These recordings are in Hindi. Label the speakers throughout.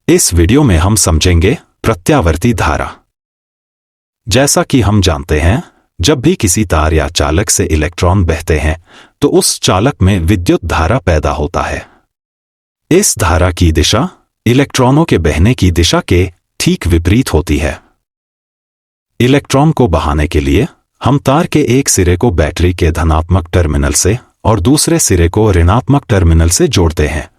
Speaker 1: इस वीडियो में हम समझेंगे प्रत्यावर्ती धारा। जैसा कि हम जानते हैं, जब भी किसी तार या चालक से इलेक्ट्रॉन बहते हैं तो उस चालक में विद्युत धारा पैदा होता है। इस धारा की दिशा इलेक्ट्रॉनों के बहने की दिशा के ठीक विपरीत होती है। इलेक्ट्रॉन को बहाने के लिए हम तार के एक सिरे को बैटरी के धनात्मक टर्मिनल से और दूसरे सिरे को ऋणात्मक टर्मिनल से जोड़ते हैं।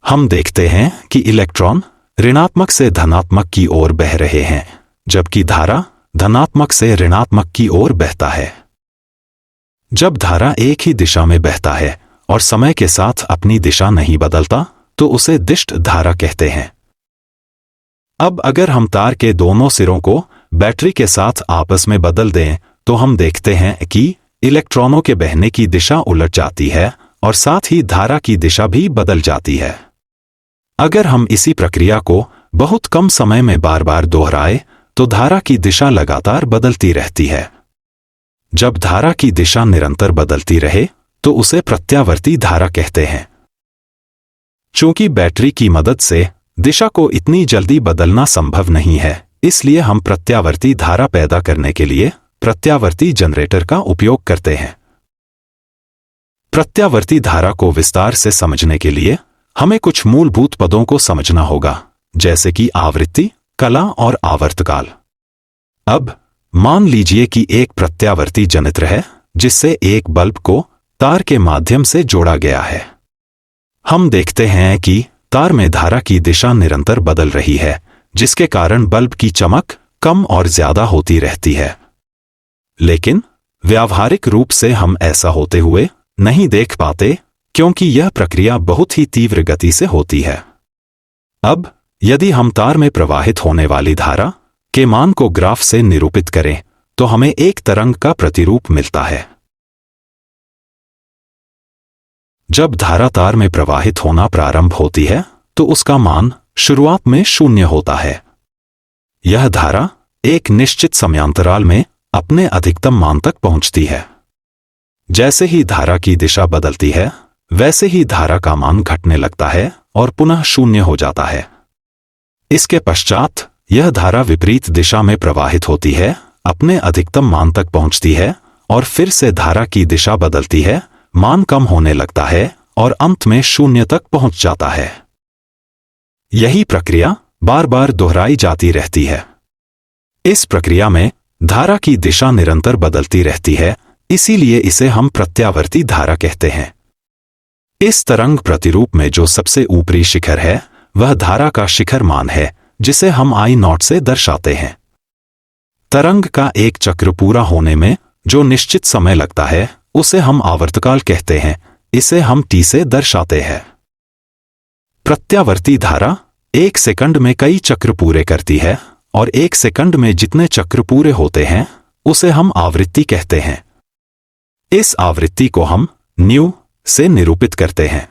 Speaker 1: हम देखते हैं कि इलेक्ट्रॉन ऋणात्मक से धनात्मक की ओर बह रहे हैं, जबकि धारा धनात्मक से ऋणात्मक की ओर बहता है। जब धारा एक ही दिशा में बहता है और समय के साथ अपनी दिशा नहीं बदलता तो उसे दिष्ट धारा कहते हैं। अब अगर हम तार के दोनों सिरों को बैटरी के साथ आपस में बदल दें तो हम देखते हैं कि इलेक्ट्रॉनों के बहने की दिशा उलट जाती है और साथ ही धारा की दिशा भी बदल जाती है। अगर हम इसी प्रक्रिया को बहुत कम समय में बार बार दोहराएं तो धारा की दिशा लगातार बदलती रहती है। जब धारा की दिशा निरंतर बदलती रहे तो उसे प्रत्यावर्ती धारा कहते हैं। चूंकि बैटरी की मदद से दिशा को इतनी जल्दी बदलना संभव नहीं है, इसलिए हम प्रत्यावर्ती धारा पैदा करने के लिए प्रत्यावर्ती जनरेटर का उपयोग करते हैं। प्रत्यावर्ती धारा को विस्तार से समझने के लिए हमें कुछ मूलभूत पदों को समझना होगा, जैसे कि आवृत्ति, कला और आवर्तकाल। अब मान लीजिए कि एक प्रत्यावर्ती जनित्र है जिससे एक बल्ब को तार के माध्यम से जोड़ा गया है। हम देखते हैं कि तार में धारा की दिशा निरंतर बदल रही है, जिसके कारण बल्ब की चमक कम और ज्यादा होती रहती है। लेकिन व्यावहारिक रूप से हम ऐसा होते हुए नहीं देख पाते, क्योंकि यह प्रक्रिया बहुत ही तीव्र गति से होती है। अब यदि हम तार में प्रवाहित होने वाली धारा के मान को ग्राफ से निरूपित करें तो हमें एक तरंग का प्रतिरूप मिलता है। जब धारा तार में प्रवाहित होना प्रारंभ होती है तो उसका मान शुरुआत में 0 होता है। यह धारा एक निश्चित समयांतराल में अपने अधिकतम मान तक पहुंचती है। जैसे ही धारा की दिशा बदलती है, वैसे ही धारा का मान घटने लगता है और पुनः 0 हो जाता है। इसके पश्चात यह धारा विपरीत दिशा में प्रवाहित होती है, अपने अधिकतम मान तक पहुंचती है और फिर से धारा की दिशा बदलती है, मान कम होने लगता है और अंत में 0 तक पहुंच जाता है। यही प्रक्रिया बार बार दोहराई जाती रहती है। इस प्रक्रिया में धारा की दिशा निरंतर बदलती रहती है, इसीलिए इसे हम प्रत्यावर्ती धारा कहते हैं। इस तरंग प्रतिरूप में जो सबसे ऊपरी शिखर है वह धारा का शिखर मान है, जिसे हम I0 से दर्शाते हैं। तरंग का एक चक्र पूरा होने में जो निश्चित समय लगता है उसे हम आवर्तकाल कहते हैं। इसे हम T से दर्शाते हैं। प्रत्यावर्ती धारा 1 सेकंड में कई चक्र पूरे करती है और 1 सेकंड में जितने चक्र पूरे होते हैं उसे हम आवृत्ति कहते हैं। इस आवृत्ति को हम न्यू से निरूपित करते हैं।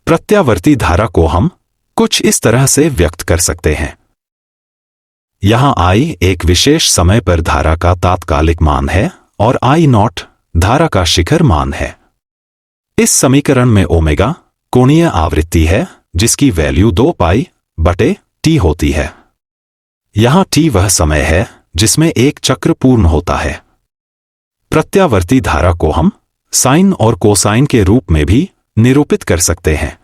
Speaker 1: प्रत्यावर्ती धारा को हम कुछ इस तरह से व्यक्त कर सकते हैं। यहां I एक विशेष समय पर धारा का तात्कालिक मान है और I0 धारा का शिखर मान है। इस समीकरण में ओमेगा कोणीय आवृत्ति है, जिसकी वैल्यू 2π/T होती है। यहां T वह समय है जिसमें एक चक्र पूर्ण होता है। प्रत्यावर्ती धारा को हम साइन और कोसाइन के रूप में भी निरूपित कर सकते हैं।